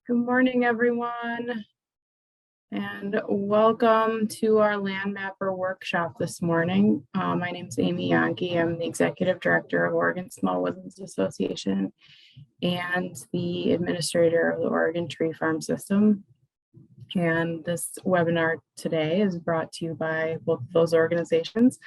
Good morning, everyone, and welcome to our Landmapper workshop this morning. My name is Amy Yonke. I'm the Executive Director of Oregon Small Woodlands Association and the Administrator of the Oregon Tree Farm System. And this webinar today is brought to you by both of those organizations,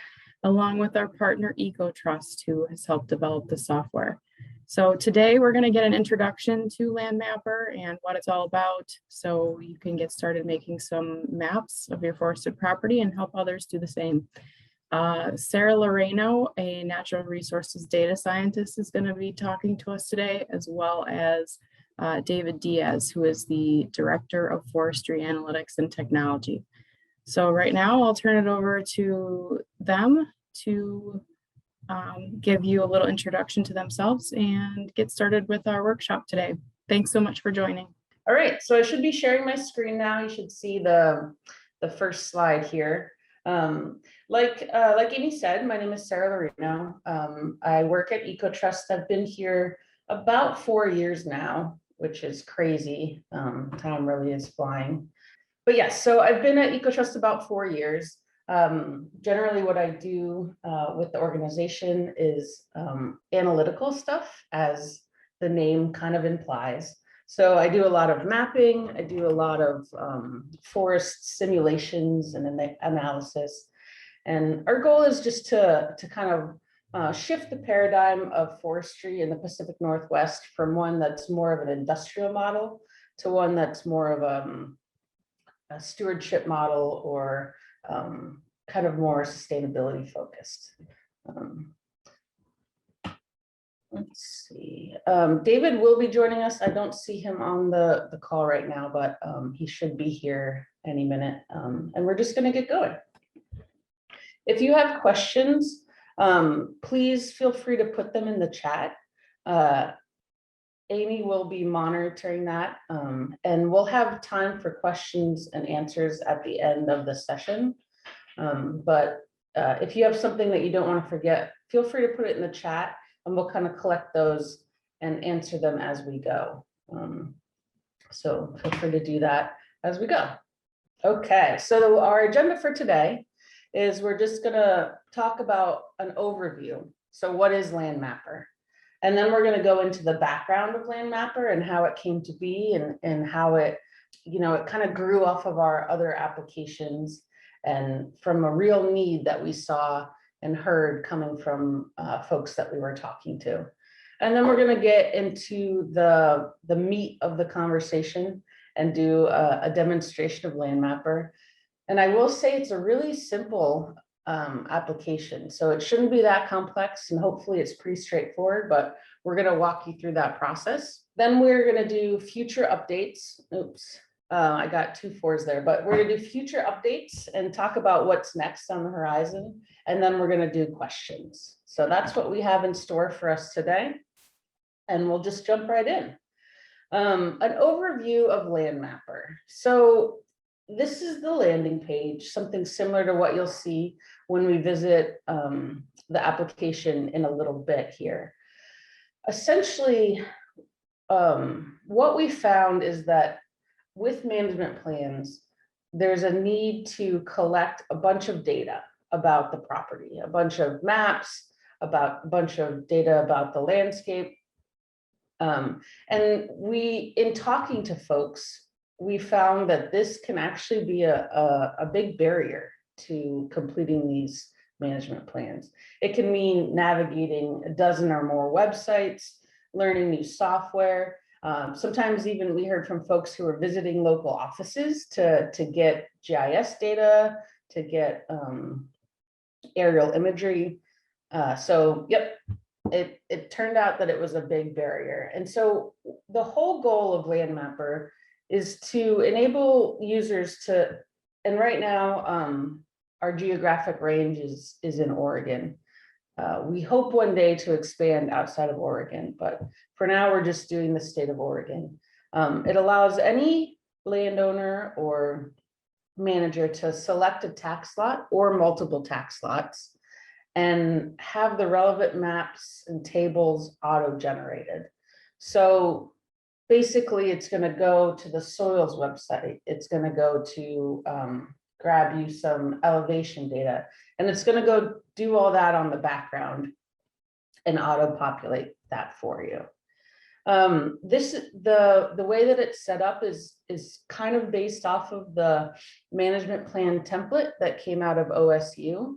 along with our partner EcoTrust, who has helped develop the software. So today we're going to get an introduction to Landmapper and what it's all about, so you can get started making some maps of your forested property and help others do the same. Sarah Loreno, a natural resources data scientist, is going to be talking to us today, as well as David Diaz, who is the Director of Forestry Analytics and Technology. So right now I'll turn it over to them to give you a little introduction to themselves and get started with our workshop today. Thanks so much for joining. All right, so I should be sharing my screen now. You should see the first slide here. Like Amy said, my name is Sarah Loreno. I work at EcoTrust. I've been here about 4 years now, which is crazy. Time really is flying. But yes, so I've been at EcoTrust about 4 years. Generally what I do with the organization is analytical stuff, as the name kind of implies. So I do a lot of mapping, I do a lot of forest simulations and analysis. And our goal is just to kind of shift the paradigm of forestry in the Pacific Northwest from one that's more of an industrial model to one that's more of a stewardship model, or kind of more sustainability focused. Let's see. David will be joining us. I don't see him on the call right now, but he should be here any minute. And we're just going to get going. If you have questions, please feel free to put them in the chat. Amy will be monitoring that, and we'll have time for questions and answers at the end of the session. But if you have something that you don't want to forget, feel free to put it in the chat, and we'll kind of collect those and answer them as we go. So feel free to do that as we go. Okay, so our agenda for today is we're just going to talk about an overview. So what is Landmapper? And then we're going to go into the background of Landmapper and how it came to be, and how it, it kind of grew off of our other applications and from a real need that we saw and heard coming from folks that we were talking to. And then we're going to get into the meat of the conversation and do a demonstration of Landmapper. And I will say it's a really simple application, so it shouldn't be that complex, and hopefully it's pretty straightforward, but we're going to walk you through that process. Then we're going to do future updates. Oops, I got 2 4s there, but we're going to do future updates and talk about what's next on the horizon, and then we're going to do questions. So that's what we have in store for us today, and we'll just jump right in. An overview of Landmapper. So this is the landing page, something similar to what you'll see when we visit the application in a little bit here. Essentially, what we found is that with management plans, there's a need to collect a bunch of data about the property, a bunch of maps, about a bunch of data about the landscape. And in talking to folks, we found that this can actually be a big barrier to completing these management plans. It can mean navigating a dozen or more websites, learning new software. Sometimes even we heard from folks who were visiting local offices to get GIS data, to get aerial imagery. So yep, it turned out that it was a big barrier. And so the whole goal of Landmapper is to enable users to, and right now our geographic range is in Oregon. We hope one day to expand outside of Oregon, but for now we're just doing the state of Oregon. It allows any landowner or manager to select a tax lot or multiple tax lots and have the relevant maps and tables auto-generated. So basically it's going to go to the soils website. It's going to go to grab you some elevation data, and it's going to go do all that on the background and auto-populate that for you. The way that it's set up is kind of based off of the management plan template that came out of OSU.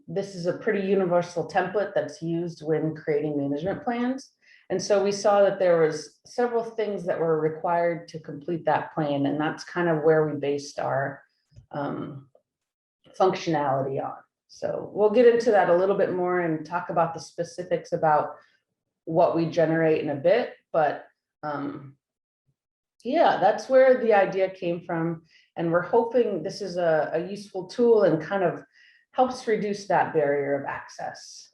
This is a pretty universal template that's used when creating management plans. And so we saw that there was several things that were required to complete that plan, and that's kind of where we based our functionality on. So we'll get into that a little bit more and talk about the specifics about what we generate in a bit, but yeah, that's where the idea came from. And we're hoping this is a useful tool and kind of helps reduce that barrier of access.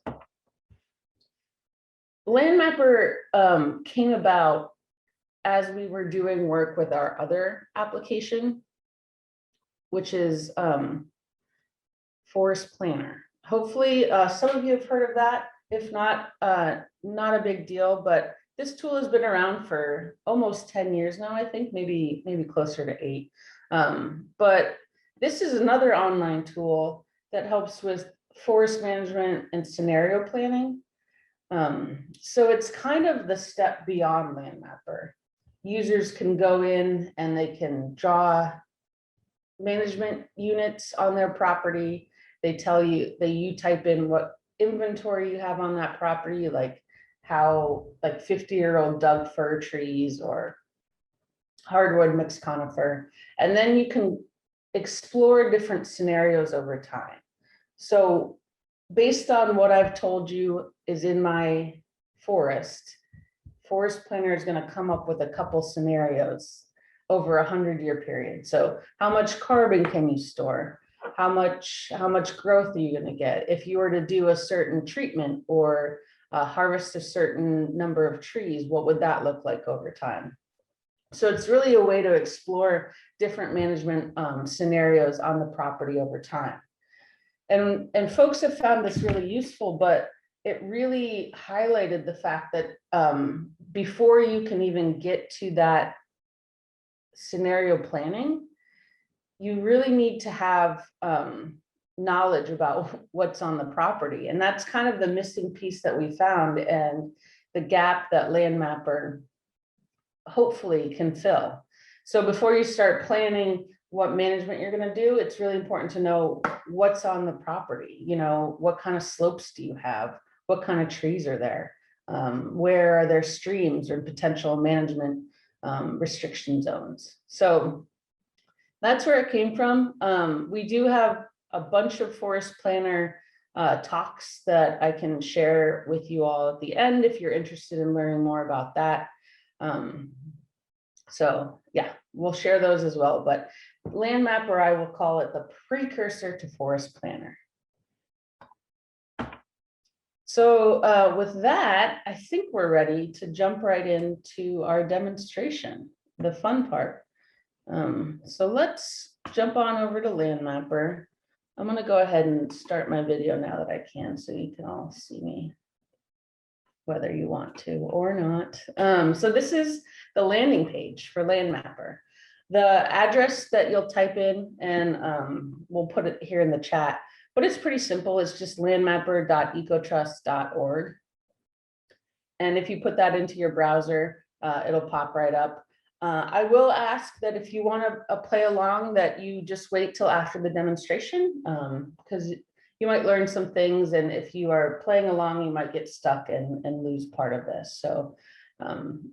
Landmapper came about as we were doing work with our other application, which is Forest Planner. Hopefully some of you have heard of that. If not, not a big deal, but this tool has been around for almost 10 years now, I think, maybe closer to 8. But this is another online tool that helps with forest management and scenario planning. So it's kind of the step beyond Landmapper. Users can go in and they can draw management units on their property. They tell you, you type in what inventory you have on that property, like how 50-year-old Doug fir trees or hardwood mixed conifer, and then you can explore different scenarios over time. So based on what I've told you is in my Forest Planner is going to come up with a couple scenarios over a 100-year period. So how much carbon can you store? How much growth are you going to get? If you were to do a certain treatment or harvest a certain number of trees, what would that look like over time? So it's really a way to explore different management scenarios on the property over time. And folks have found this really useful, but it really highlighted the fact that before you can even get to that scenario planning, you really need to have knowledge about what's on the property. And that's kind of the missing piece that we found and the gap that Landmapper hopefully can fill. So before you start planning what management you're going to do, it's really important to know what's on the property. You know, what kind of slopes do you have? What kind of trees are there? Where are there streams or potential management restriction zones? So that's where it came from. We do have a bunch of Forest Planner talks that I can share with you all at the end if you're interested in learning more about that. So yeah, we'll share those as well, but Landmapper, I will call it the precursor to Forest Planner. So with that, I think we're ready to jump right into our demonstration, the fun part. So let's jump on over to Landmapper. I'm going to go ahead and start my video now that I can, so you can all see me, whether you want to or not. So this is the landing page for Landmapper. The address that you'll type in, and we'll put it here in the chat, but it's pretty simple. It's just landmapper.ecotrust.org. And if you put that into your browser, it'll pop right up. I will ask that if you want to play along, that you just wait till after the demonstration, because you might learn some things, and if you are playing along, you might get stuck and lose part of this. So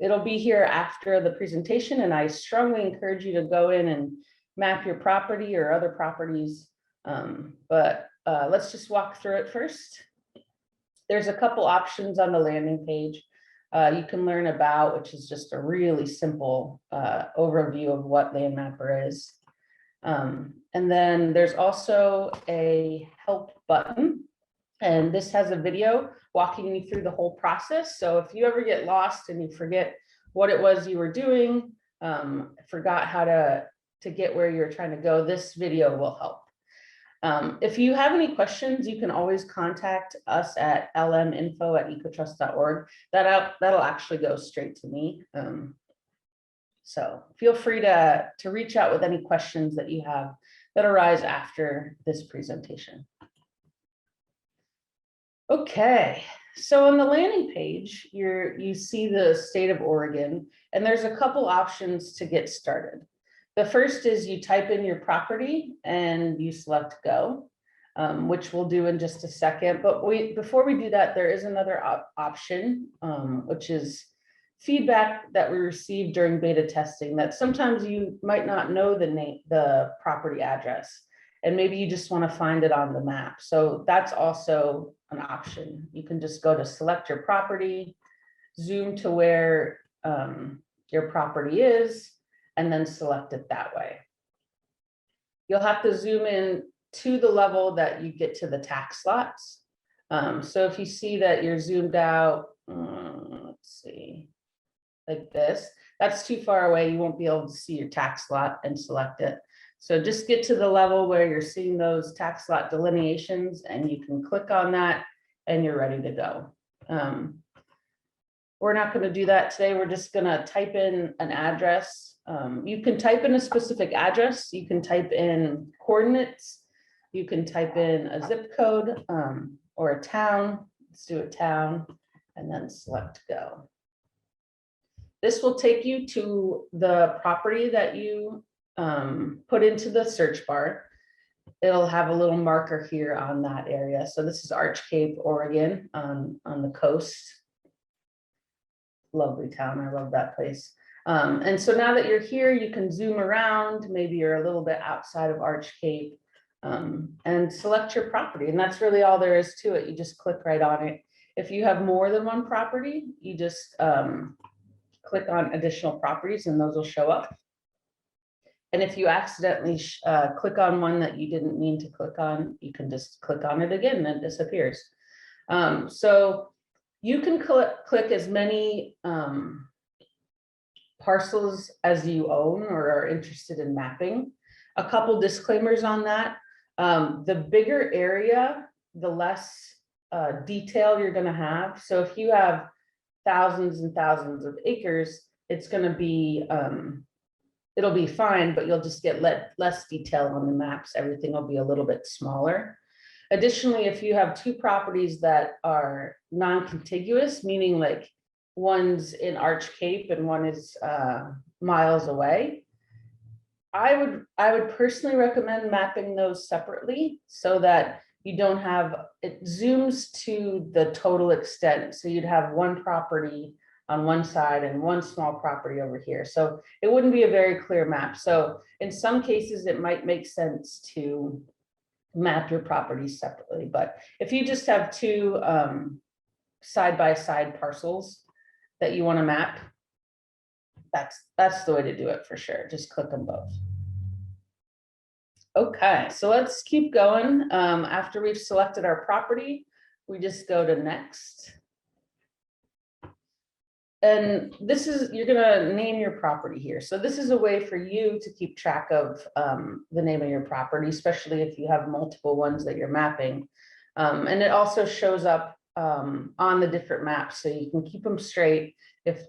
it'll be here after the presentation, and I strongly encourage you to go in and map your property or other properties. But let's just walk through it first. There's a couple options on the landing page. You can learn about, which is just a really simple overview of what Landmapper is. And then there's also a help button, and this has a video walking you through the whole process. So if you ever get lost and you forget what it was you were doing, forgot how to get where you're trying to go, this video will help. If you have any questions, you can always contact us at lminfo@ecotrust.org. That'll actually go straight to me. So feel free to reach out with any questions that you have that arise after this presentation. Okay, so on the landing page, you see the state of Oregon, and there's a couple options to get started. The first is you type in your property and you select go, which we'll do in just a second. But before we do that, there is another option, which is feedback that we received during beta testing, that sometimes you might not know the property address, and maybe you just want to find it on the map. So that's also an option. You can just go to select your property, zoom to where your property is, and then select it that way. You'll have to zoom in to the level that you get to the tax lots. So if you see that you're zoomed out, let's see, like this, that's too far away. You won't be able to see your tax lot and select it. So just get to the level where you're seeing those tax lot delineations, and you can click on that and you're ready to go. We're not going to do that today. We're just going to type in an address. You can type in a specific address. You can type in coordinates. You can type in a zip code or a town. Let's do a town and then select go. This will take you to the property that you put into the search bar. It'll have a little marker here on that area. So this is Arch Cape, Oregon, on the coast. Lovely town. I love that place. And so now that you're here, you can zoom around. Maybe you're a little bit outside of Arch Cape, and select your property. And that's really all there is to it. You just click right on it. If you have more than one property, you just click on additional properties and those will show up. And if you accidentally click on one that you didn't mean to click on, you can just click on it again and it disappears. So you can click as many parcels as you own or are interested in mapping. A couple disclaimers on that. The bigger area, the less detail you're going to have. So if you have thousands and thousands of acres, it's going to be, it'll be fine, but you'll just get less detail on the maps. Everything will be a little bit smaller. Additionally, if you have two properties that are non-contiguous, meaning like one's in Arch Cape and one is miles away, I would personally recommend mapping those separately so that you don't have, it zooms to the total extent. So you'd have one property on one side and one small property over here. So it wouldn't be a very clear map. So in some cases, it might make sense to map your properties separately. But if you just have two side-by-side parcels that you want to map, that's the way to do it for sure. Just click them both. Okay, so let's keep going. After we've selected our property, we just go to next. And this is, you're gonna name your property here. So this is a way for you to keep track of the name of your property, especially if you have multiple ones that you're mapping. And it also shows up on the different maps, so you can keep them straight if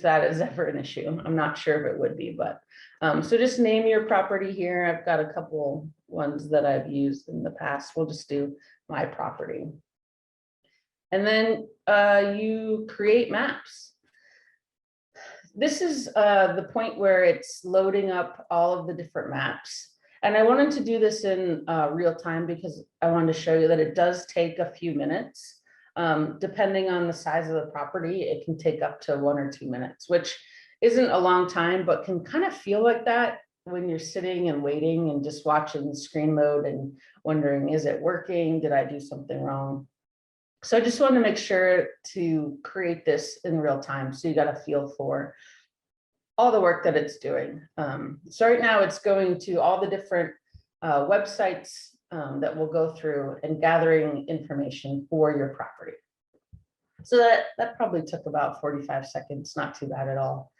that is ever an issue. I'm not sure if it would be, but so just name your property here. I've got a couple ones that I've used in the past. We'll just do my property. And then you create maps. This is the point where it's loading up all of the different maps. And I wanted to do this in real time because I wanted to show you that it does take a few minutes. Depending on the size of the property, it can take up to 1 or 2 minutes, which isn't a long time, but can kind of feel like that when you're sitting and waiting and just watching the screen load and wondering, is it working? Did I do something wrong? So I just wanted to make sure to create this in real time, so you got a feel for all the work that it's doing. So right now it's going to all the different websites that we'll go through and gathering information for your property. So that probably took about 45 seconds, not too bad at all.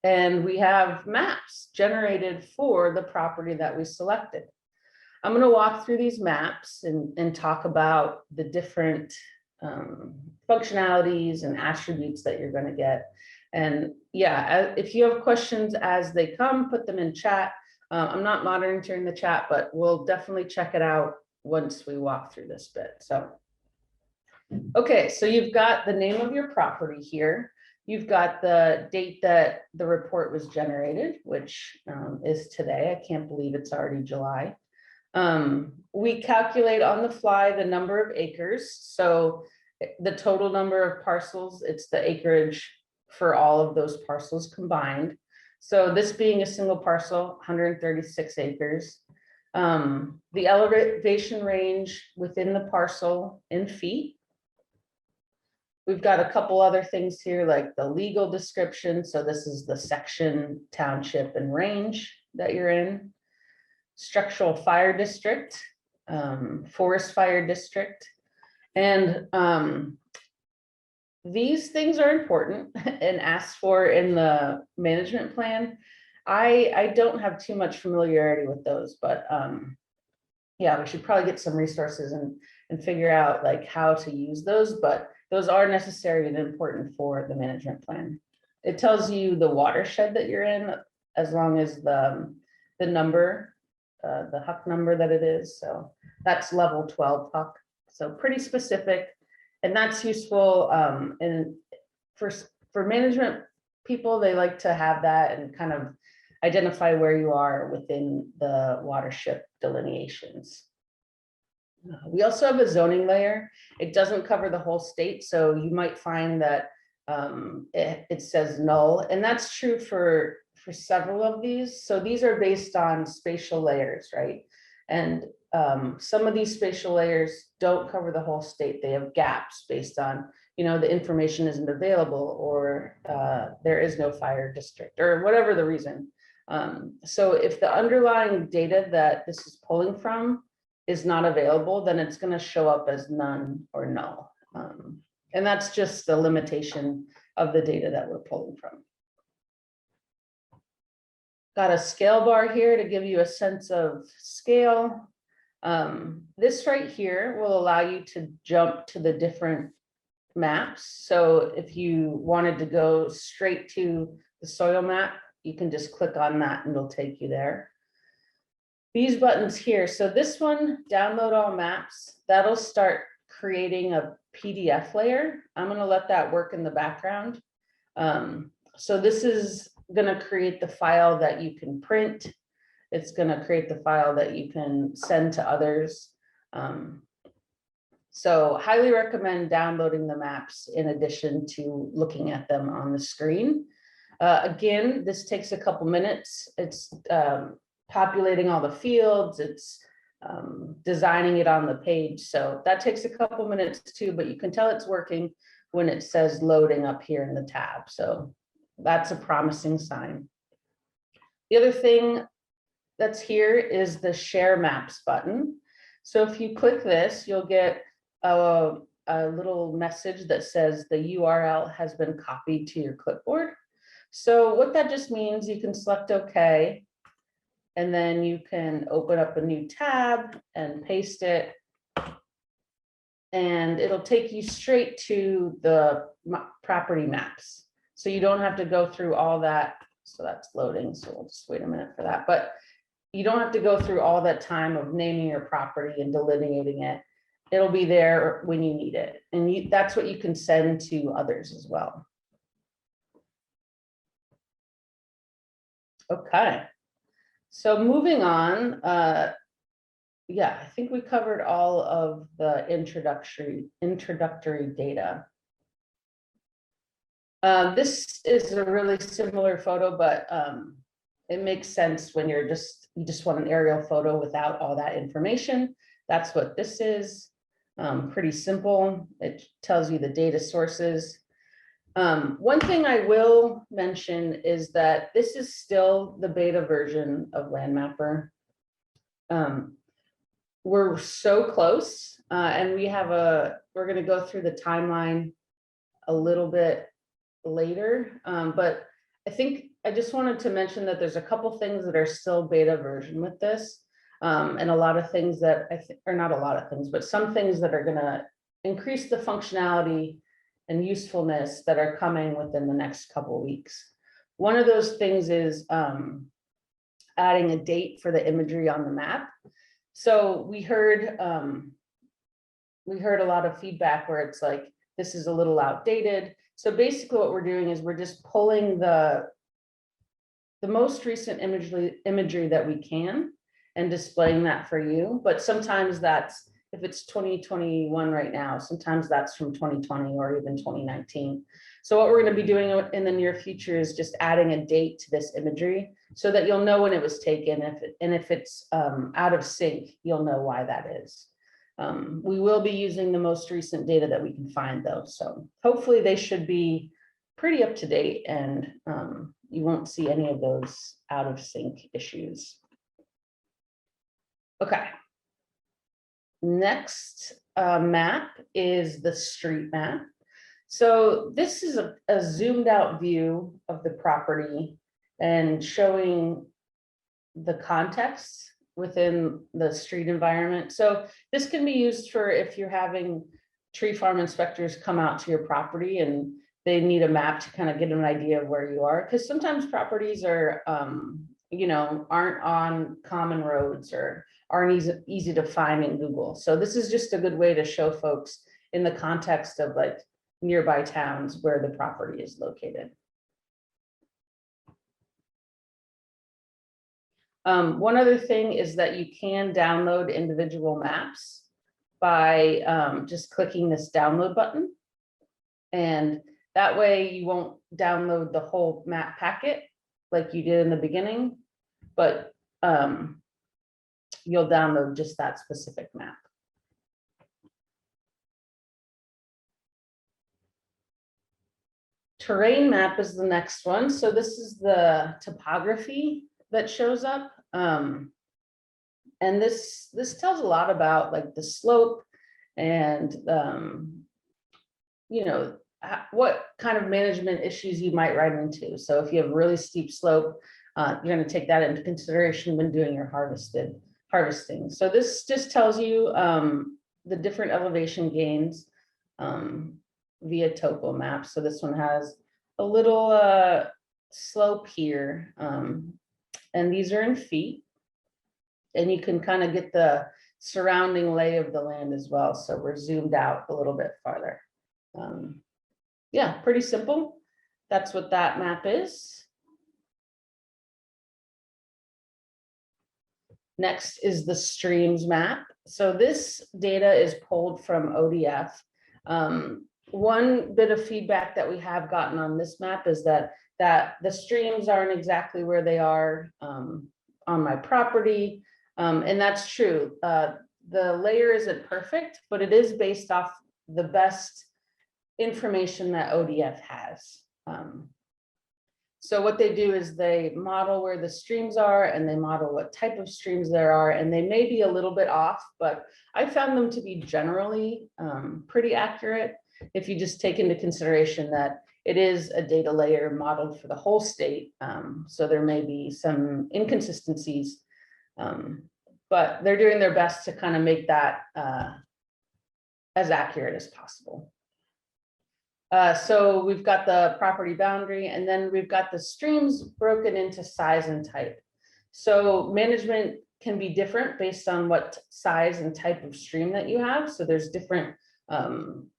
And we have maps generated for the property that we selected. I'm going to walk through these maps and talk about the different functionalities and attributes that you're going to get. And yeah, if you have questions as they come, put them in chat. I'm not monitoring the chat, but we'll definitely check it out once we walk through this bit. So, okay, so you've got the name of your property here. You've got the date that the report was generated, which is today. I can't believe it's already July. We calculate on the fly the number of acres. So the total number of parcels, it's the acreage for all of those parcels combined. So this being a single parcel, 136 acres. The elevation range within the parcel in feet. We've got a couple other things here like the legal description. So this is the section, township, and range that you're in. Structural fire district, forest fire district. And these things are important and asked for in the management plan. I don't have too much familiarity with those, but yeah, we should probably get some resources and figure out like how to use those, but those are necessary and important for the management plan. It tells you the watershed that you're in, as long as the number, the HUC number that it is. So that's level 12 HUC. So pretty specific, and that's useful. And for management people, they like to have that and kind of identify where you are within the watershed delineations. We also have a zoning layer. It doesn't cover the whole state, so you might find that it says null, and that's true for several of these. So these are based on spatial layers, right? And some of these spatial layers don't cover the whole state. They have gaps based on, you know, the information isn't available, or there is no fire district, or whatever the reason. So if the underlying data that this is pulling from is not available, then it's going to show up as none or null. And that's just the limitation of the data that we're pulling from. Got a scale bar here to give you a sense of scale. This right here will allow you to jump to the different maps. So if you wanted to go straight to the soil map, you can just click on that and it'll take you there. These buttons here, so this one, download all maps, that'll start creating a PDF layer. I'm going to let that work in the background. So this is going to create the file that you can print. It's going to create the file that you can send to others. So highly recommend downloading the maps in addition to looking at them on the screen. Again, this takes a couple minutes. It's populating all the fields, it's designing it on the page. So that takes a couple minutes too, but you can tell it's working when it says loading up here in the tab. So that's a promising sign. The other thing that's here is the share maps button. So if you click this, you'll get a little message that says the URL has been copied to your clipboard. So what that just means, you can select OK, and then you can open up a new tab and paste it. And it'll take you straight to the property maps. So you don't have to go through all that. So that's loading. So we'll just wait a minute for that. But you don't have to go through all that time of naming your property and delineating it. It'll be there when you need it. And that's what you can send to others as well. Okay. So moving on, yeah, I think we covered all of the introductory data. This is a really similar photo, but it makes sense when you just want an aerial photo without all that information. That's what this is. Pretty simple. It tells you the data sources. One thing I will mention is that this is still the beta version of Landmapper. We're so close, and we're going to go through the timeline a little bit later. But I think I just wanted to mention that there's a couple things that are still beta version with this. And a lot of things that or not a lot of things, but some things that are gonna increase the functionality and usefulness that are coming within the next couple of weeks. One of those things is adding a date for the imagery on the map. So we heard a lot of feedback where it's like, this is a little outdated. So basically what we're doing is we're just pulling the most recent imagery that we can and displaying that for you. But sometimes that's, if it's 2021 right now, sometimes that's from 2020 or even 2019. So what we're going to be doing in the near future is just adding a date to this imagery so that you'll know when it was taken. If it's out of sync, you'll know why that is. We will be using the most recent data that we can find though. So hopefully they should be pretty up to date and you won't see any of those out of sync issues. Okay. Next map is the street map. So this is a zoomed out view of the property and showing the context within the street environment. So this can be used for if you're having tree farm inspectors come out to your property and they need a map to kind of get an idea of where you are. Because sometimes properties are, aren't on common roads or aren't easy to find in Google. So this is just a good way to show folks in the context of like nearby towns where the property is located. One other thing is that you can download individual maps by just clicking this download button. And that way you won't download the whole map packet like you did in the beginning, but you'll download just that specific map. Terrain map is the next one. So this is the topography that shows up. And this tells a lot about like the slope and what kind of management issues you might run into. So if you have really steep slope, you're going to take that into consideration when doing your harvesting. So this just tells you the different elevation gains via topo map. So this one has a little slope here, and these are in feet, and you can kind of get the surrounding lay of the land as well. So we're zoomed out a little bit farther. Yeah, pretty simple. That's what that map is. Next is the streams map. So this data is pulled from ODF. One bit of feedback that we have gotten on this map is that the streams aren't exactly where they are on my property. And that's true. The layer isn't perfect, but it is based off the best information that ODF has. So what they do is they model where the streams are and they model what type of streams there are, and they may be a little bit off, but I found them to be generally pretty accurate if you just take into consideration that it is a data layer modeled for the whole state. So there may be some inconsistencies, but they're doing their best to kind of make that as accurate as possible. So we've got the property boundary, and then we've got the streams broken into size and type. So management can be different based on what size and type of stream that you have. So there's different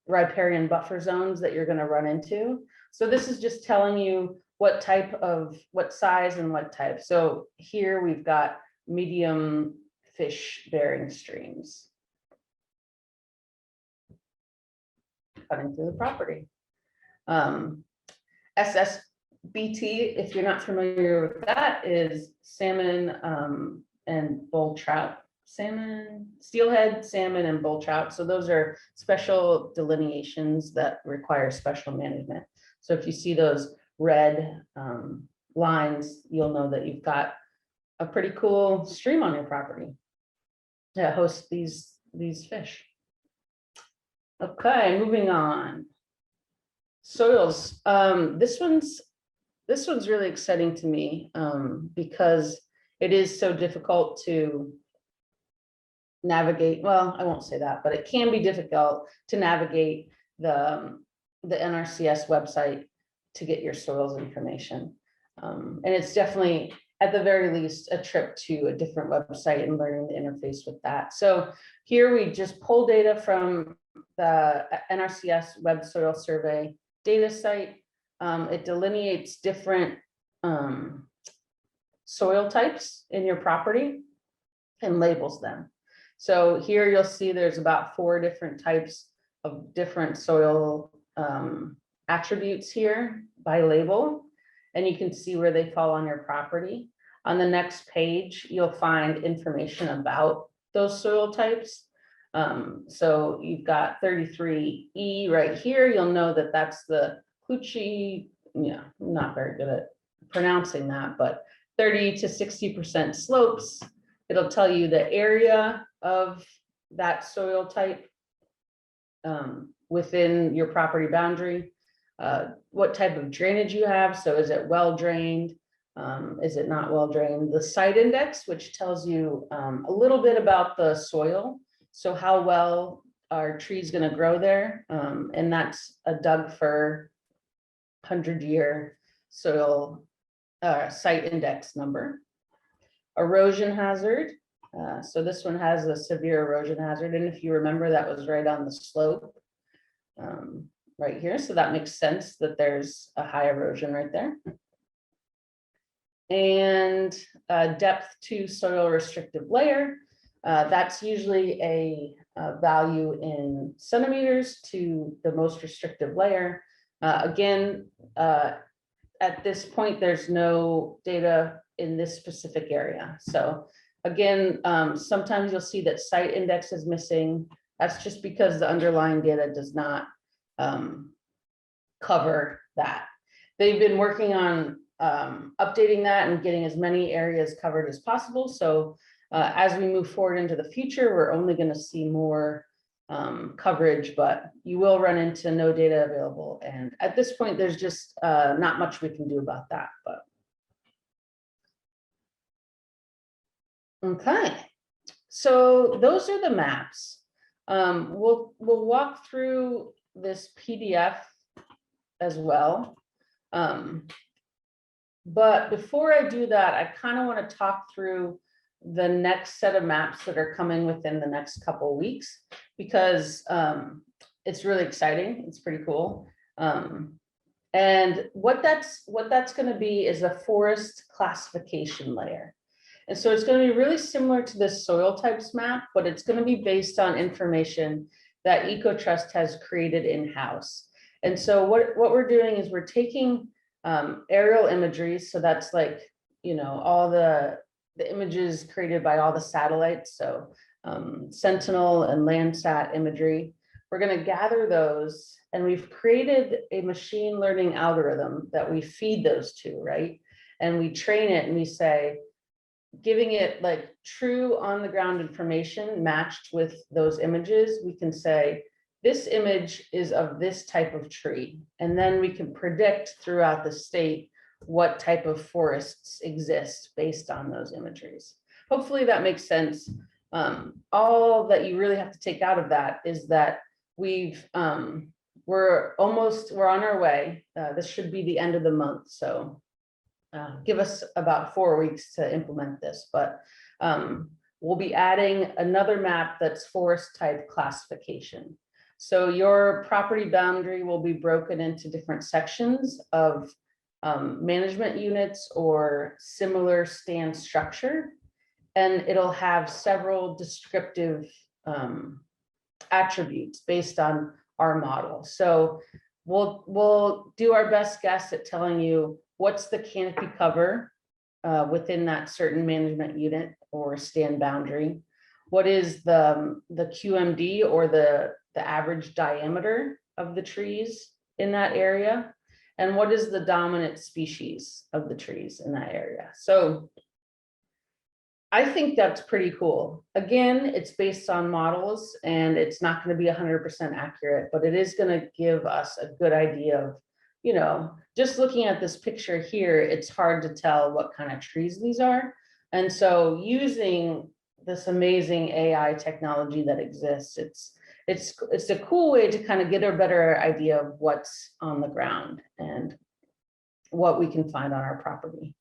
riparian buffer zones that you're going to run into. So this is just telling you what size and what type. So here we've got medium fish bearing streams cutting through the property. SSBT, if you're not familiar with that, is salmon and bull trout. Salmon, steelhead, salmon, and bull trout. So those are special delineations that require special management. So if you see those red lines, you'll know that you've got a pretty cool stream on your property that hosts these fish. Okay, moving on. Soils. This one's really exciting to me because it is so difficult to navigate, well, I won't say that, but it can be difficult to navigate the NRCS website to get your soils information. And it's definitely, at the very least, a trip to a different website and learning the interface with that. So here we just pull data from the NRCS Web Soil Survey data site. It delineates different soil types in your property and labels them. So here you'll see there's about 4 different types of different soil attributes here by label, and you can see where they fall on your property. On the next page, you'll find information about those soil types. So you've got 33E right here. You'll know that that's the Clucci, yeah, I'm not very good at pronouncing that, but 30 to 60% slopes. It'll tell you the area of that soil type within your property boundary, what type of drainage you have. So is it well drained? Is it not well drained? The site index, which tells you a little bit about the soil. So how well are trees going to grow there? And that's a Doug Fir 100-year soil site index number. Erosion hazard. So this one has a severe erosion hazard. And if you remember, that was right on the slope right here. So that makes sense that there's a high erosion right there. And depth to soil restrictive layer. That's usually a value in centimeters to the most restrictive layer. Again, at this point, there's no data in this specific area. So again, sometimes you'll see that site index is missing. That's just because the underlying data does not cover that. They've been working on updating that and getting as many areas covered as possible. So as we move forward into the future, we're only going to see more coverage, but you will run into no data available. And at this point, there's just not much we can do about that. But okay, so those are the maps. We'll walk through this PDF as well. But before I do that, I kind of want to talk through the next set of maps that are coming within the next couple of weeks, because it's really exciting. It's pretty cool. And what that's going to be is a forest classification layer. And so it's going to be really similar to this soil types map, but it's going to be based on information that EcoTrust has created in-house. And so what we're doing is we're taking aerial imagery. So that's like, you know, all the images created by all the satellites. So Sentinel and Landsat imagery. We're going to gather those, and we've created a machine learning algorithm that we feed those to, right? And we train it and we say, giving it like true on the ground information matched with those images, we can say, this image is of this type of tree. And then we can predict throughout the state what type of forests exist based on those imageries. Hopefully that makes sense. All that you really have to take out of that is that we're on our way. This should be the end of the month. So give us about 4 weeks to implement this, but we'll be adding another map that's forest type classification. So your property boundary will be broken into different sections of management units or similar stand structure, and it'll have several descriptive attributes based on our model. So we'll do our best guess at telling you what's the canopy cover within that certain management unit or stand boundary. What is the QMD or the average diameter of the trees in that area? And what is the dominant species of the trees in that area? So I think that's pretty cool. Again, it's based on models and it's not going to be 100% accurate, but it is going to give us a good idea of, you know, just looking at this picture here, it's hard to tell what kind of trees these are. And so using this amazing AI technology that exists. It's a cool way to kind of get a better idea of what's on the ground and what we can find on our property.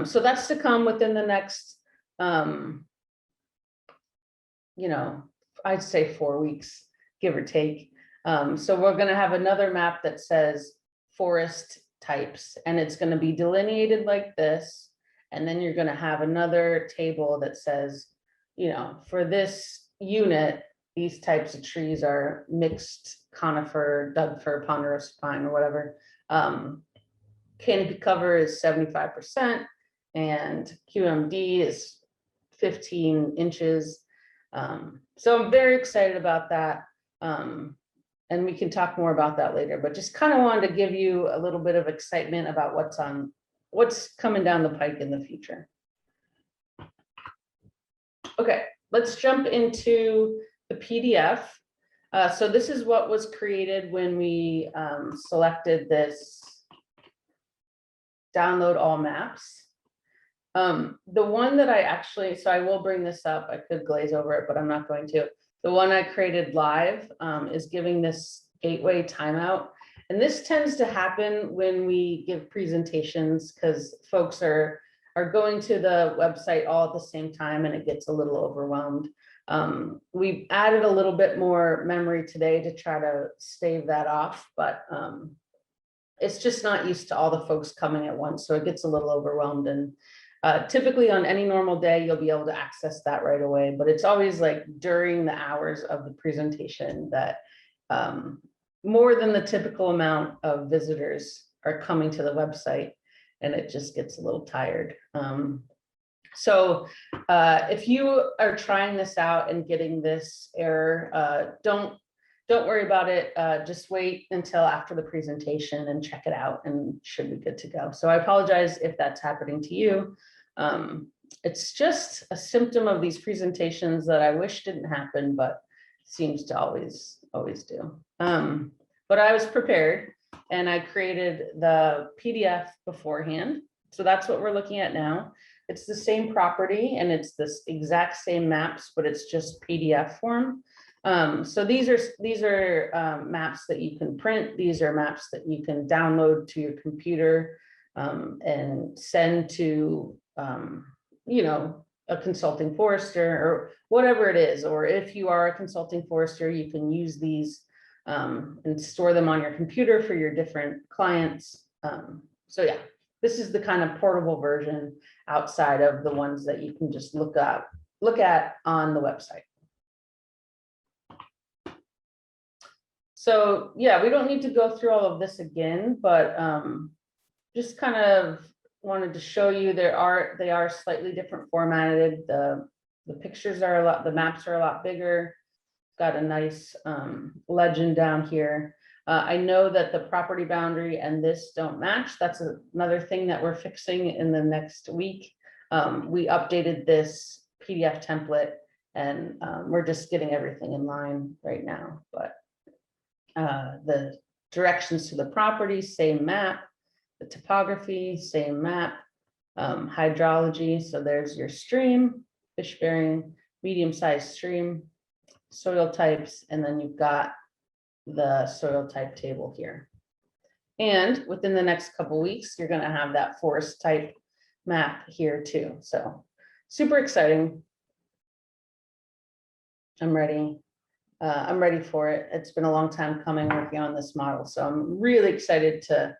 So that's to come within the next, you know, I'd say 4 weeks, give or take. So we're going to have another map that says forest types, and it's going to be delineated like this. And then you're going to have another table that says, you know, for this unit, these types of trees are mixed conifer, Doug fir, ponderosa pine, or whatever. Canopy cover is 75%, and QMD is 15 inches. So I'm very excited about that. And we can talk more about that later, but just kind of wanted to give you a little bit of excitement about what's coming down the pike in the future. Okay, let's jump into the PDF. So this is what was created when we selected this download all maps. The one that I actually, so I will bring this up, I could glaze over it, but I'm not going to. The one I created live is giving this gateway timeout. And this tends to happen when we give presentations because folks are going to the website all at the same time and it gets a little overwhelmed. We've added a little bit more memory today to try to stave that off, but it's just not used to all the folks coming at once. So it gets a little overwhelmed, and typically on any normal day, you'll be able to access that right away, but it's always like during the hours of the presentation that more than the typical amount of visitors are coming to the website, and it just gets a little tired. So if you are trying this out and getting this error, don't worry about it. Just wait until after the presentation and check it out, and should be good to go. So I apologize if that's happening to you. It's just a symptom of these presentations that I wish didn't happen, but seems to always do. But I was prepared, and I created the PDF beforehand. So that's what we're looking at now. It's the same property and it's this exact same maps, but it's just PDF form. So these are maps that you can print. These are maps that you can download to your computer and send to, you know, a consulting forester or whatever it is. Or if you are a consulting forester, you can use these and store them on your computer for your different clients. So yeah, this is the kind of portable version outside of the ones that you can just look at on the website. So yeah, we don't need to go through all of this again, but just kind of wanted to show you they are slightly different formatted. The pictures are the maps are a lot bigger. Got a nice legend down here. I know that the property boundary and this don't match. That's another thing that we're fixing in the next week. We updated this PDF template, and we're just getting everything in line right now. But the directions to the property, same map. The topography, same map. Hydrology, so there's your stream, fish bearing, medium-sized stream, soil types, and then you've got the soil type table here. And within the next couple weeks, you're going to have that forest type map here too. So super exciting. I'm ready. I'm ready for it. It's been a long time coming working on this model, so I'm really excited to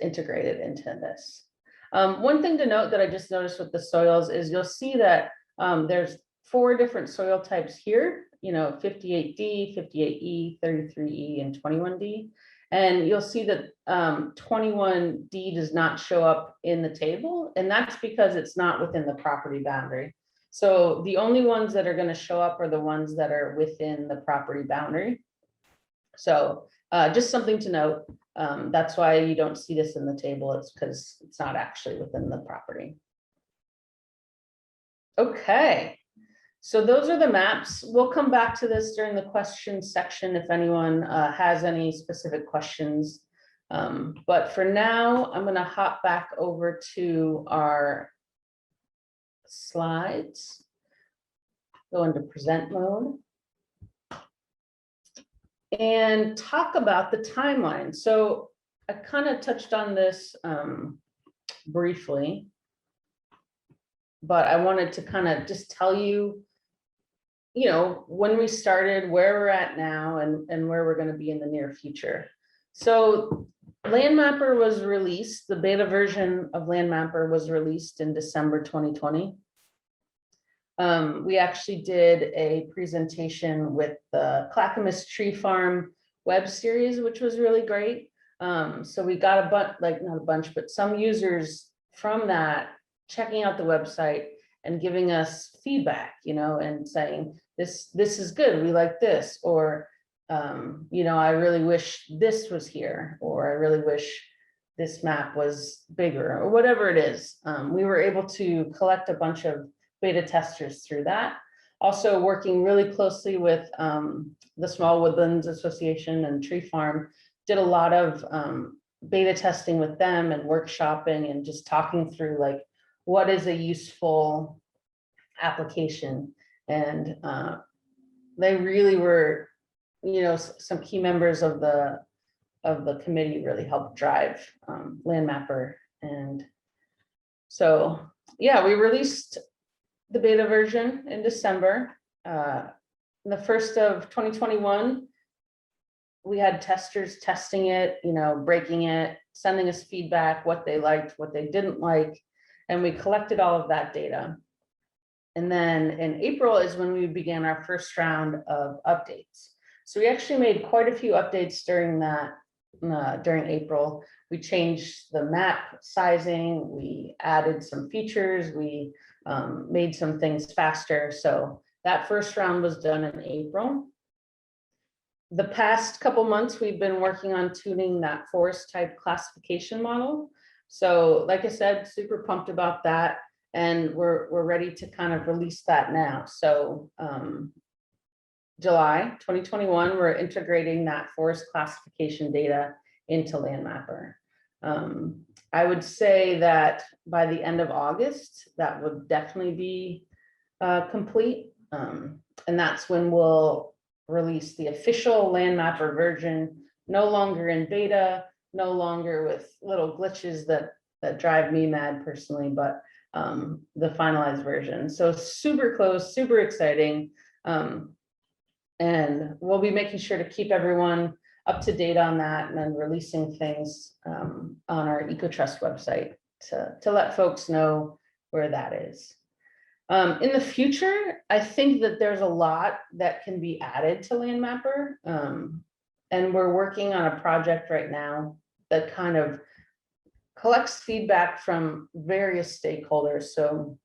integrate it into this. One thing to note that I just noticed with the soils is you'll see that there's 4 different soil types here, you know, 58D, 58E, 33E, and 21D. And you'll see that 21D does not show up in the table, and that's because it's not within the property boundary. So the only ones that are going to show up are the ones that are within the property boundary. So just something to note. That's why you don't see this in the table. It's because it's not actually within the property. Okay, so those are the maps. We'll come back to this during the question section if anyone has any specific questions. But for now, I'm going to hop back over to our slides. go into present mode and talk about the timeline. So I kind of touched on this briefly, but I wanted to kind of just tell you, when we started, where we're at now, and where we're going to be in the near future. So Landmapper was released, the beta version of Landmapper was released in December 2020. We actually did a presentation with the Clackamas Tree Farm web series, which was really great. So we got a bunch, like not a bunch, but some users from that checking out the website and giving us feedback, and saying, this is good, we like this, or, I really wish this was here, or I really wish this map was bigger, or whatever it is. We were able to collect a bunch of beta testers through that. Also working really closely with the Small Woodlands Association and Tree Farm, did a lot of beta testing with them and workshopping and just talking through like, what is a useful application. And they really were, some key members of the committee really helped drive Landmapper. And so, yeah, we released the beta version in December. The 1st of 2021, we had testers testing it, breaking it, sending us feedback, what they liked, what they didn't like, and we collected all of that data. And then in April is when we began our first round of updates. So we actually made quite a few updates during that, during April. We changed the map sizing, we added some features, we made some things faster. So that first round was done in April. The past couple months, we've been working on tuning that forest type classification model. So like I said, super pumped about that. And we're ready to kind of release that now. So July 2021, we're integrating that forest classification data into Landmapper. I would say that by the end of August, that would definitely be complete. And that's when we'll release the official Landmapper version, no longer in beta, no longer with little glitches that drive me mad personally, but the finalized version. So super close, super exciting. And we'll be making sure to keep everyone up to date on that, and then releasing things on our EcoTrust website to let folks know where that is. In the future, I think that there's a lot that can be added to Landmapper. And we're working on a project right now that kind of collects feedback from various stakeholders. So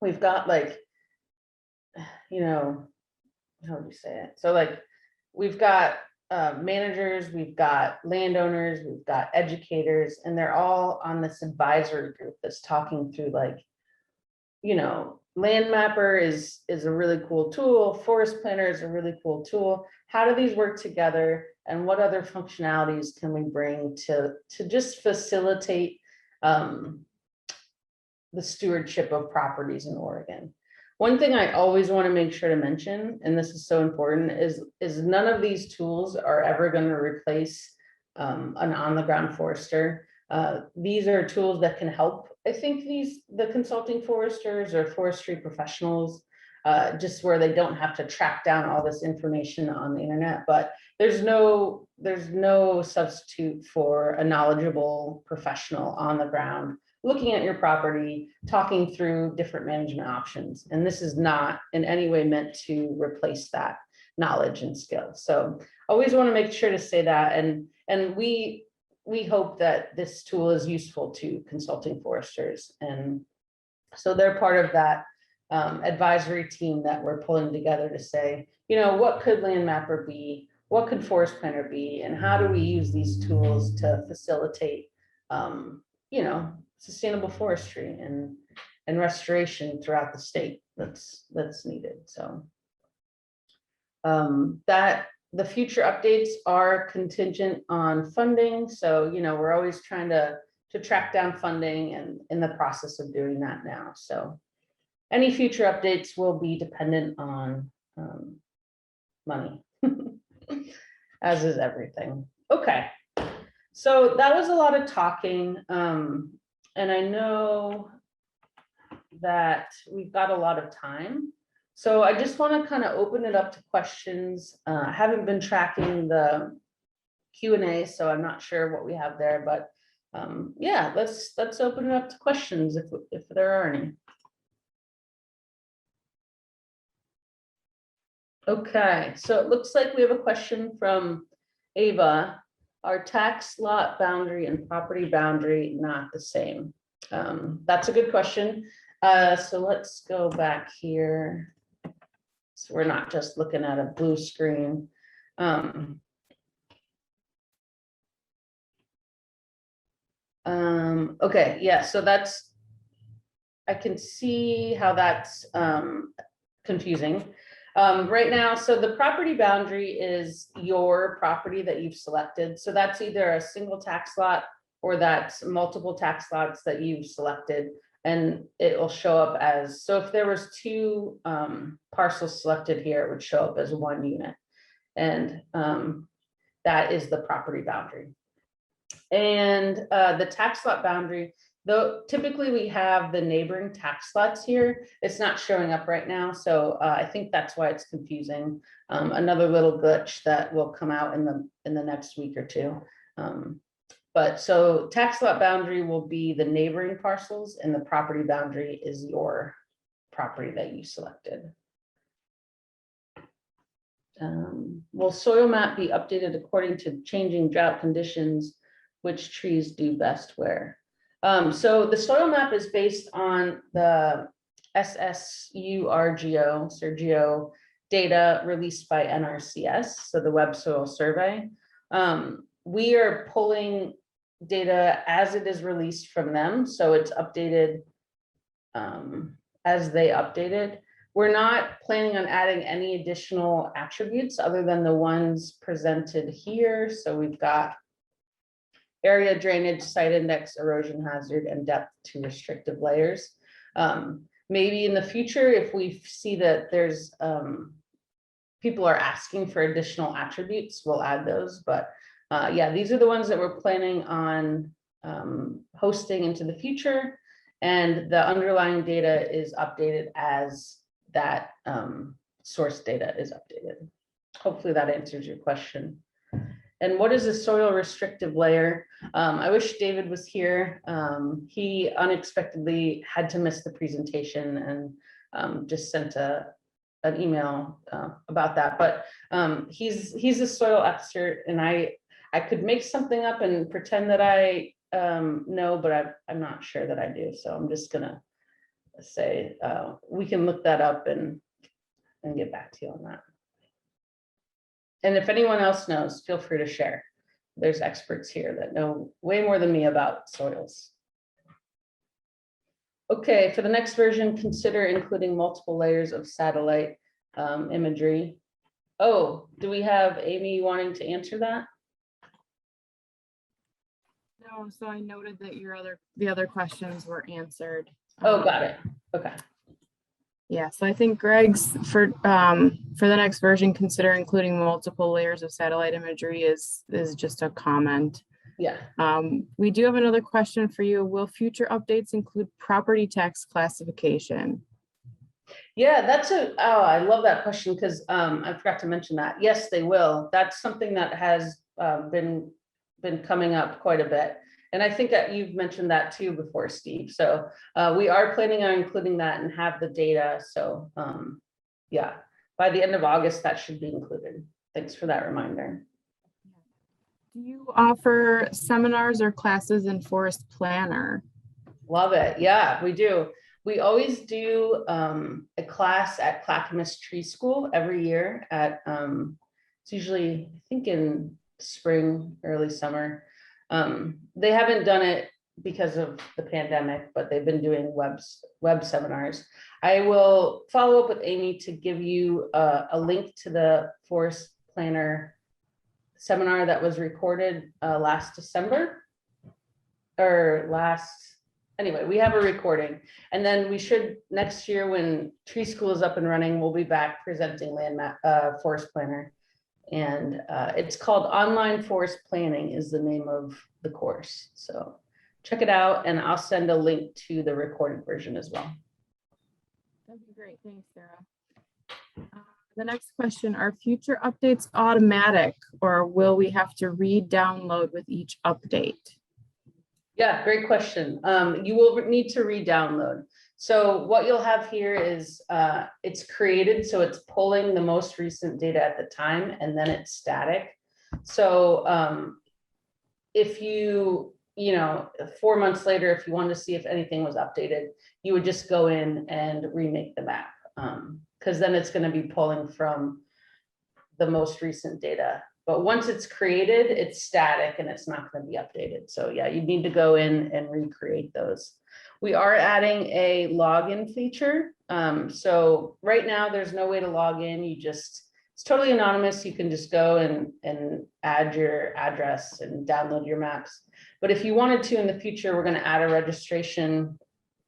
we've got like, how do you say it? So like, we've got managers, we've got landowners, we've got educators, and they're all on this advisory group that's talking through like, Landmapper is a really cool tool. Forest Planner is a really cool tool. How do these work together? And what other functionalities can we bring to just facilitate the stewardship of properties in Oregon? One thing I always want to make sure to mention, and this is so important, is none of these tools are ever going to replace an on-the-ground forester. These are tools that can help, I think, the consulting foresters or forestry professionals, just where they don't have to track down all this information on the internet. But there's no substitute for a knowledgeable professional on the ground, looking at your property, talking through different management options. And this is not in any way meant to replace that knowledge and skill. So always want to make sure to say that. And we hope that this tool is useful to consulting foresters. And so they're part of that advisory team that we're pulling together to say, what could Landmapper be? What could Forest Planner be? And how do we use these tools to facilitate, sustainable forestry and restoration throughout the state that's needed. So that the future updates are contingent on funding. So, we're always trying to track down funding and in the process of doing that now. So any future updates will be dependent on money, as is everything. Okay, so that was a lot of talking, and I know that we've got a lot of time. So I just want to kind of open it up to questions. I haven't been tracking the Q&A, so I'm not sure what we have there, but yeah, let's open it up to questions if there are any. Okay, so it looks like we have a question from Ava. Are tax lot boundary and property boundary not the same? That's a good question. So let's go back here. So we're not just looking at a blue screen. Okay, yeah, so that's, I can see how that's confusing. Right now, so the property boundary is your property that you've selected. So that's either a single tax lot or that's multiple tax lots that you've selected, and it will show up as, so if there was two parcels selected here, it would show up as one unit. And that is the property boundary. And the tax lot boundary, though typically we have the neighboring tax lots here, it's not showing up right now. So I think that's why it's confusing. Another little glitch that will come out in the next week or two. But so tax lot boundary will be the neighboring parcels, and the property boundary is your property that you selected. Will soil map be updated according to changing drought conditions? Which trees do best where? So the soil map is based on the Sergio data released by NRCS, so the Web Soil Survey. We are pulling data as it is released from them, so it's updated as they updated. We're not planning on adding any additional attributes other than the ones presented here. So we've got area drainage, site index, erosion hazard, and depth to restrictive layers. Maybe in the future, if we see that there's people are asking for additional attributes, we'll add those. But yeah, these are the ones that we're planning on hosting into the future. And the underlying data is updated as that source data is updated. Hopefully that answers your question. And what is a soil restrictive layer? I wish David was here. He unexpectedly had to miss the presentation and just sent an email about that. But he's a soil expert, and I could make something up and pretend that I know, but I'm not sure that I do. So I'm just gonna say we can look that up and get back to you on that. And if anyone else knows, feel free to share. There's experts here that know way more than me about soils. Okay, for the next version, consider including multiple layers of satellite imagery. Oh, do we have Amy wanting to answer that? No, so I noted that the other questions were answered. Oh, got it. Okay. Yeah, so I think Greg's for the next version, consider including multiple layers of satellite imagery is just a comment. Yeah. We do have another question for you. Will future updates include property tax classification? Yeah, I love that question, because I forgot to mention that. Yes, they will. That's something that has been coming up quite a bit. And I think that you've mentioned that too before, Steve. So we are planning on including that and have the data. So yeah, by the end of August, that should be included. Thanks for that reminder. Do you offer seminars or classes in Forest Planner? Love it. Yeah, we do. We always do a class at Clackamas Tree School every year at, it's usually, I think in spring, early summer. They haven't done it because of the pandemic, but they've been doing web seminars. I will follow up with Amy to give you a link to the Forest Planner seminar that was recorded last December, or anyway, we have a recording. And then we should, next year when Tree School is up and running, we'll be back presenting Forest Planner. And it's called Online Forest Planning is the name of the course. So check it out, and I'll send a link to the recorded version as well. That'd be great. Thanks, Sarah. The next question, are future updates automatic, or will we have to re-download with each update? Yeah, great question. You will need to re-download. So what you'll have here is it's created, so it's pulling the most recent data at the time, and then it's static. So if you 4 months later, if you wanted to see if anything was updated, you would just go in and remake the map, because then it's going to be pulling from the most recent data. But once it's created, it's static and it's not going to be updated. So yeah, you need to go in and recreate those. We are adding a login feature. So right now there's no way to log in. It's totally anonymous. You can just go and add your address and download your maps. But if you wanted to in the future, we're going to add a registration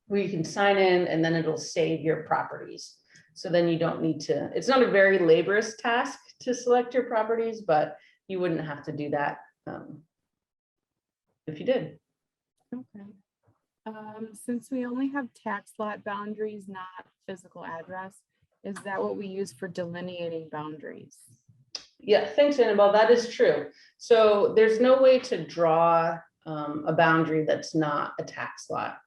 where you can sign in and then it'll save your properties. So then you don't need to, it's not a very laborious task to select your properties, but you wouldn't have to do that if you did. Okay. Since we only have tax lot boundaries, not physical address, is that what we use for delineating boundaries? Yeah, thanks, Annabelle. That is true. So there's no way to draw a boundary that's not a tax lot.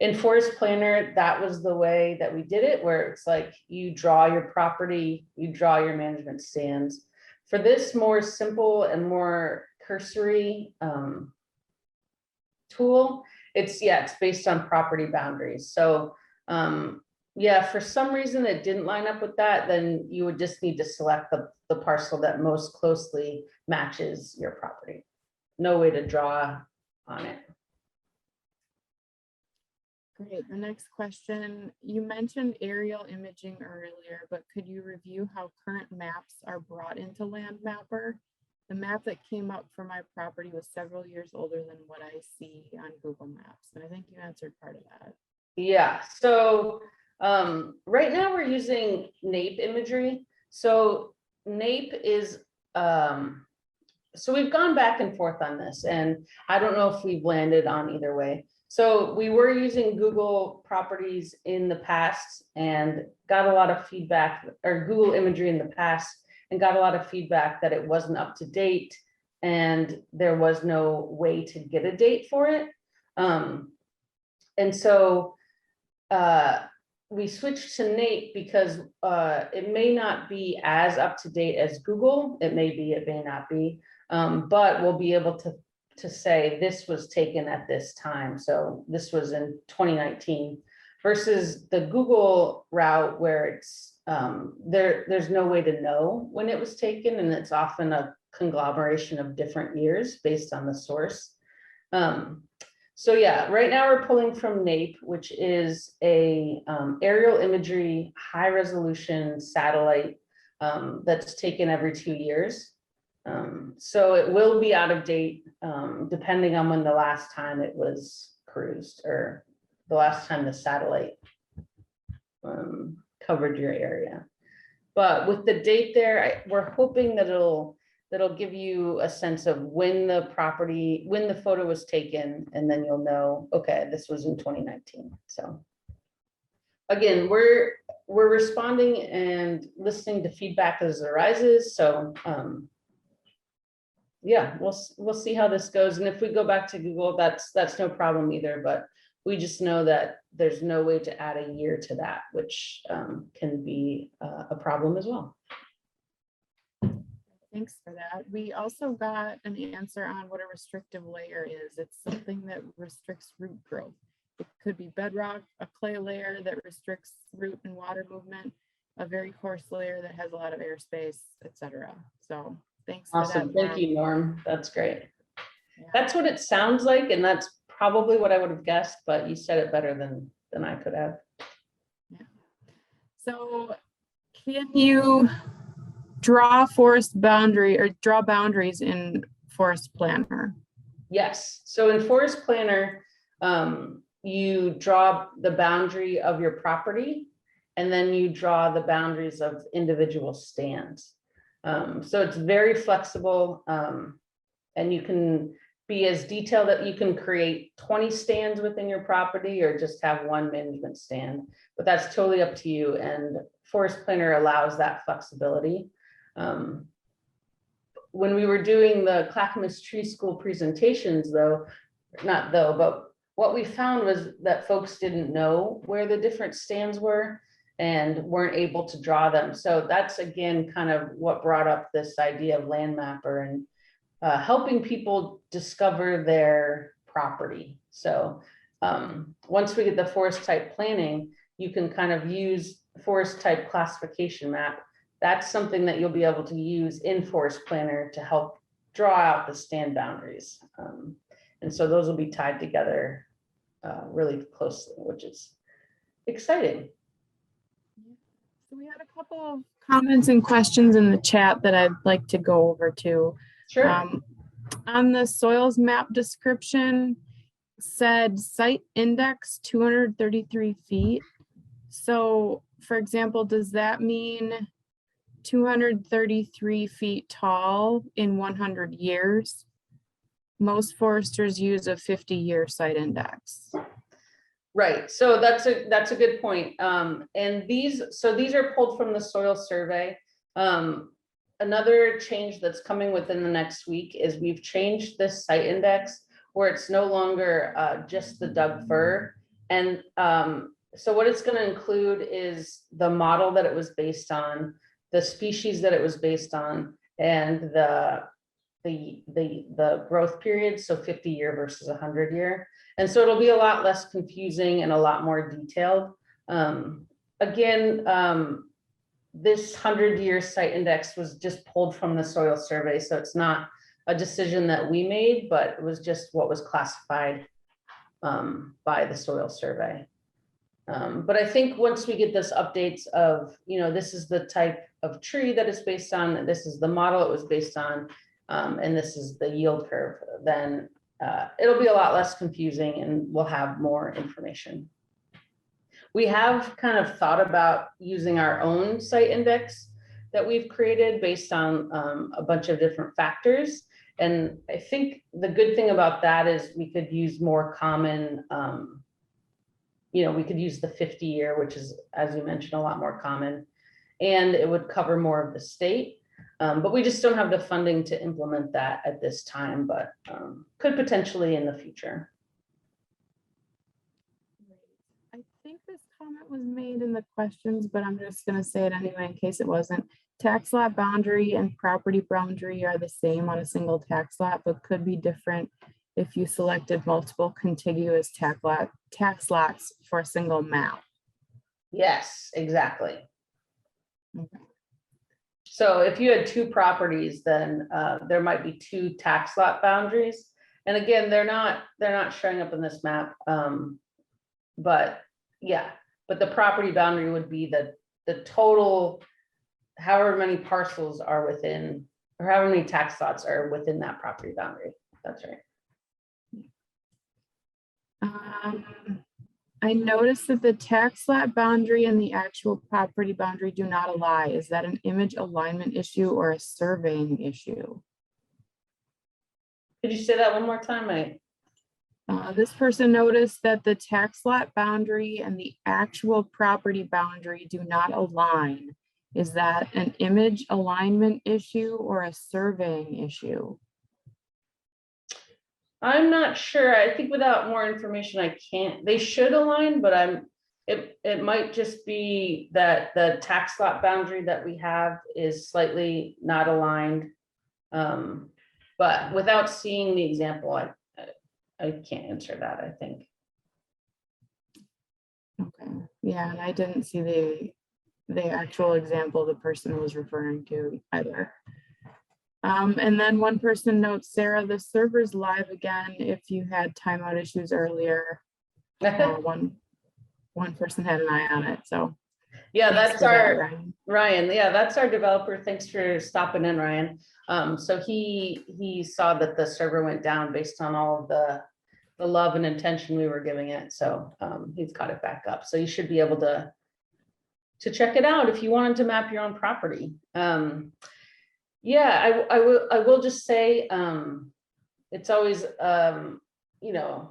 In Forest Planner, that was the way that we did it, where it's like you draw your property, you draw your management stands. For this more simple and more cursory tool, it's based on property boundaries. So yeah, for some reason it didn't line up with that, then you would just need to select the parcel that most closely matches your property. No way to draw on it. Great. The next question, you mentioned aerial imaging earlier, but could you review how current maps are brought into Landmapper? The map that came up for my property was several years older than what I see on Google Maps. And I think you answered part of that. Yeah, so right now we're using NAPE imagery. So NAPE is, so we've gone back and forth on this, and I don't know if we've landed on either way. So we were using Google properties in the past and got a lot of feedback, or Google imagery in the past, and got a lot of feedback that it wasn't up to date and there was no way to get a date for it. And so we switched to NAPE because it may not be as up to date as Google. It may be, it may not be, but we'll be able to say this was taken at this time. So this was in 2019 versus the Google route where it's there's no way to know when it was taken, and it's often a conglomeration of different years based on the source. So yeah, right now we're pulling from NAPE, which is a aerial imagery, high resolution satellite that's taken every 2 years. So it will be out of date depending on when the last time it was cruised or the last time the satellite covered your area. But with the date there, we're hoping that that'll give you a sense of when the photo was taken, and then you'll know, okay, this was in 2019. So again, we're responding and listening to feedback as it arises. So yeah, we'll see how this goes. And if we go back to Google, that's no problem either, but we just know that there's no way to add a year to that, which can be a problem as well. Thanks for that. We also got an answer on what a restrictive layer is. It's something that restricts root growth. It could be bedrock, a clay layer that restricts root and water movement, a very coarse layer that has a lot of airspace, etc. So thanks for that. Awesome. Thank you, Norm. That's great. Yeah. That's what it sounds like, and that's probably what I would have guessed, but you said it better than I could have. Yeah. So can you draw forest boundary or draw boundaries in Forest Planner? Yes. So in Forest Planner, you draw the boundary of your property, and then you draw the boundaries of individual stands. So it's very flexible, and you can be as detailed that you can create 20 stands within your property or just have one management stand, but that's totally up to you. And Forest Planner allows that flexibility. When we were doing the Clackamas Tree School presentations but what we found was that folks didn't know where the different stands were and weren't able to draw them. So that's again kind of what brought up this idea of Landmapper and helping people discover their property. So once we get the forest type planning, you can kind of use forest type classification map. That's something that you'll be able to use in Forest Planner to help draw out the stand boundaries. And so those will be tied together really closely, which is exciting. So we had a couple of comments and questions in the chat that I'd like to go over to. Sure. On the soils map description said site index 233 feet. So for example, does that mean 233 feet tall in 100 years? Most foresters use a 50-year site index. Right, so that's a good point. And these are pulled from the soil survey. Another change that's coming within the next week is we've changed this site index where it's no longer just the Doug fir. And so what it's going to include is the model that it was based on, the species that it was based on, and the growth period, so 50-year versus 100-year. And so it'll be a lot less confusing and a lot more detailed. This 100-year site index was just pulled from the soil survey, so it's not a decision that we made, but it was just what was classified by the soil survey. But I think once we get this updates of, this is the type of tree that it's based on, this is the model it was based on, and this is the yield curve, then it'll be a lot less confusing and we'll have more information. We have kind of thought about using our own site index that we've created based on a bunch of different factors. And I think the good thing about that is we could use more common, we could use the 50-year, which is, as you mentioned, a lot more common, and it would cover more of the state. But we just don't have the funding to implement that at this time, but could potentially in the future. I think this comment was made in the questions, but I'm just going to say it anyway in case it wasn't. Tax lot boundary and property boundary are the same on a single tax lot, but could be different if you selected multiple contiguous tax lots for a single map. Yes, exactly. Okay. So if you had two properties, then there might be two tax lot boundaries. And again, they're not showing up in this map. But the property boundary would be the total, however many parcels are within, or however many tax lots are within that property boundary. That's right. I noticed that the tax lot boundary and the actual property boundary do not align. Is that an image alignment issue or a surveying issue? Could you say that one more time? This person noticed that the tax lot boundary and the actual property boundary do not align. Is that an image alignment issue or a surveying issue? I'm not sure. I think without more information, I can't. They should align, but it might just be that the tax lot boundary that we have is slightly not aligned. But without seeing the example, I can't answer that, I think. Okay, yeah, and I didn't see the actual example the person was referring to either. And then one person notes, Sarah, the server's live again if you had timeout issues earlier. One person had an eye on it, so. Yeah, that's our Ryan. Yeah, that's our developer. Thanks for stopping in, Ryan. So he saw that the server went down based on all of the the love and intention we were giving it. So he's got it back up. So you should be able to check it out if you wanted to map your own property. Yeah, I will just say, it's always, you know,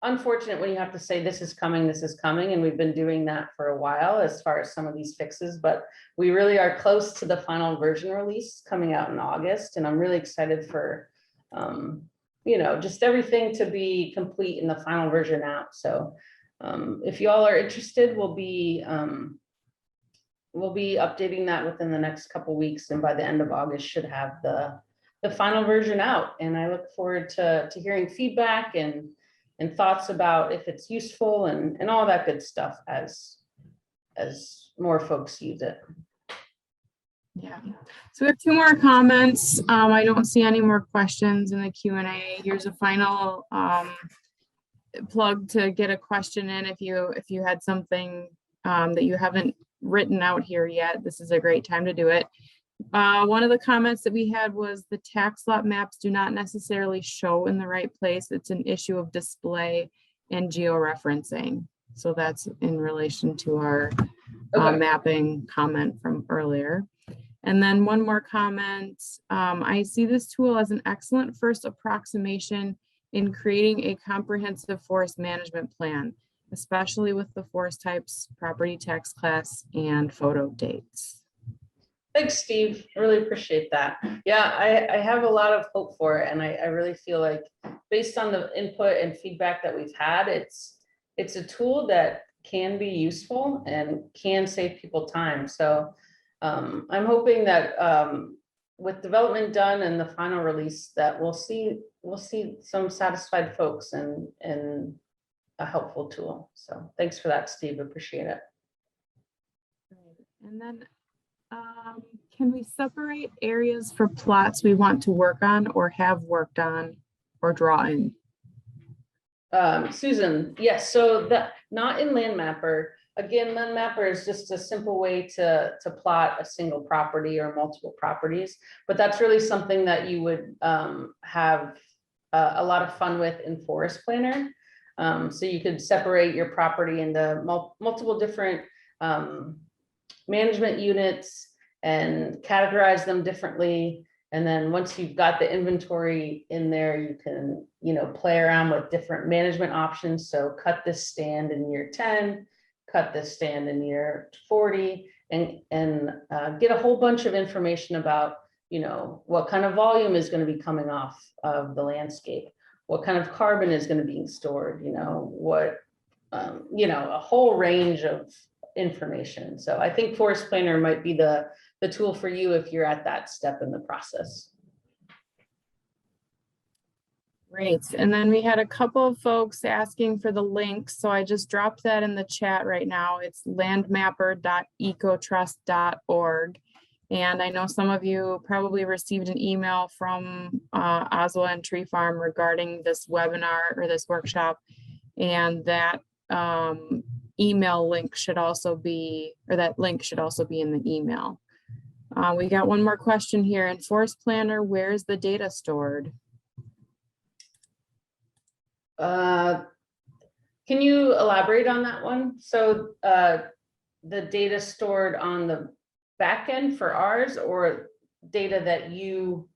unfortunate when you have to say this is coming, and we've been doing that for a while as far as some of these fixes, but we really are close to the final version release coming out in August, and I'm really excited for, you know, just everything to be complete in the final version out. So if you all are interested, we'll be updating that within the next couple weeks, and by the end of August should have the final version out. And I look forward to hearing feedback and thoughts about if it's useful and all that good stuff as more folks use it. Yeah, so we have 2 more comments. I don't see any more questions in the Q&A. Here's a final plug to get a question in. If you had something that you haven't written out here yet, this is a great time to do it. One of the comments that we had was the tax lot maps do not necessarily show in the right place. It's an issue of display and georeferencing. So that's in relation to our mapping comment from earlier. And then one more comment. I see this tool as an excellent first approximation in creating a comprehensive forest management plan, especially with the forest types, property tax class, and photo dates. Thanks, Steve. I really appreciate that. Yeah, I have a lot of hope for it. And I really feel like based on the input and feedback that we've had, it's a tool that can be useful and can save people time. So I'm hoping that with development done and the final release that we'll see some satisfied folks and a helpful tool. So thanks for that, Steve. Appreciate it. And then can we separate areas for plots we want to work on or have worked on or draw in? Susan, yes, so that not in Landmapper. Again, Landmapper is just a simple way to plot a single property or multiple properties, but that's really something that you would have a lot of fun with in Forest Planner. So you could separate your property into multiple different management units and categorize them differently. And then once you've got the inventory in there, you can, you know, play around with different management options. So cut this stand in year 10, cut this stand in year 40, and get a whole bunch of information about, you know, what kind of volume is going to be coming off of the landscape, what kind of carbon is going to be stored, you know, what, you know, a whole range of information. So I think Forest Planner might be the tool for you if you're at that step in the process. Great. And then we had a couple of folks asking for the link. So I just dropped that in the chat right now. It's landmapper.ecotrust.org. And I know some of you probably received an email from OSWA and Tree Farm regarding this webinar or this workshop. And that email link should also be, or that link should also be in the email. We got one more question here. In Forest Planner, where is the data stored? Can you elaborate on that one? So the data stored on the back end for ours, or data that you,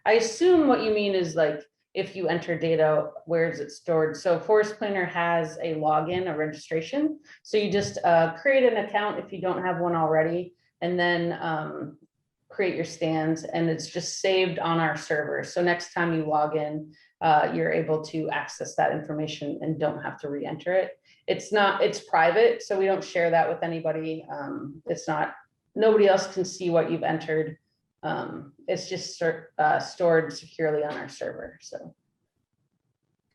I assume what you mean is like, if you enter data, where is it stored? So Forest Planner has a login, a registration. So you just create an account if you don't have one already, and then create your stands, and it's just saved on our server. So next time you log in, you're able to access that information and don't have to re-enter it. It's private, so we don't share that with anybody. Nobody else can see what you've entered. It's just stored securely on our server. So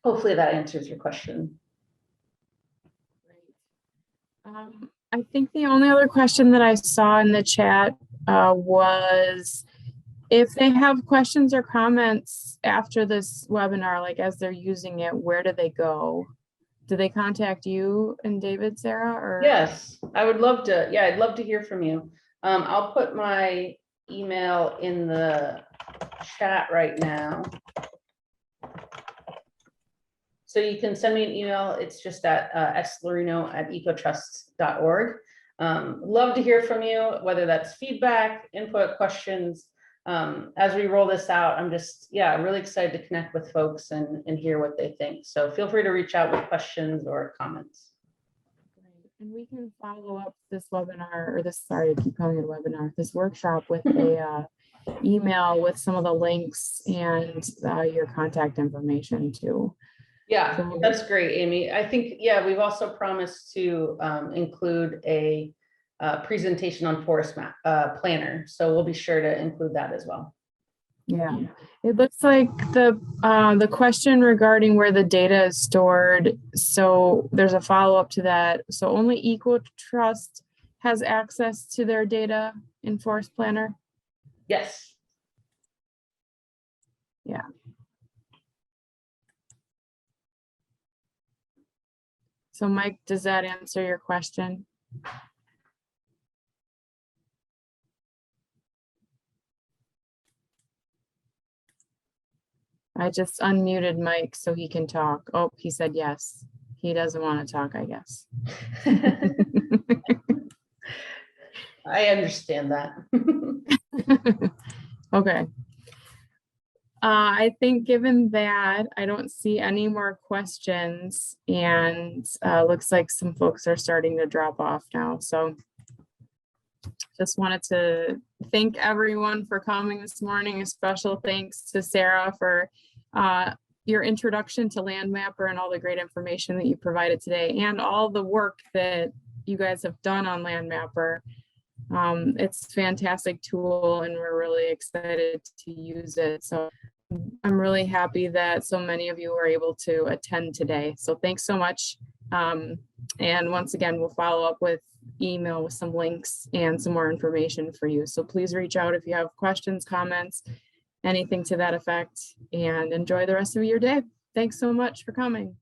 hopefully that answers your question. I think the only other question that I saw in the chat was if they have questions or comments after this webinar, like as they're using it, where do they go? Do they contact you and David, Sarah? Or? Yes, I would love to. Yeah, I'd love to hear from you. I'll put my email in the chat right now. So you can send me an email. It's just at slorino@ecotrust.org. Love to hear from you, whether that's feedback, input, questions. As we roll this out, I'm just, really excited to connect with folks and hear what they think. So feel free to reach out with questions or comments. And we can follow up this webinar, or this, sorry, I keep calling it a webinar, this workshop with a email with some of the links and your contact information too. Yeah, So that's great, Amy. I think, we've also promised to include a presentation on forest map planner. So we'll be sure to include that as well. yeah, it looks like the question regarding where the data is stored. So there's a follow-up to that. So only EcoTrust has access to their data in Forest Planner? Yes. Yeah. So Mike, does that answer your question? I just unmuted Mike so he can talk. Oh, he said yes. He doesn't want to talk, I guess. I understand that. Okay. I think given that, I don't see any more questions, and looks like some folks are starting to drop off now. So just wanted to thank everyone for coming this morning. A special thanks to Sarah for your introduction to Landmapper and all the great information that you provided today, and all the work that you guys have done on Landmapper. It's a fantastic tool, and we're really excited to use it. So I'm really happy that so many of you were able to attend today. So thanks so much. And once again, we'll follow up with email with some links and some more information for you. So please reach out if you have questions, comments, anything to that effect, and enjoy the rest of your day. Thanks so much for coming.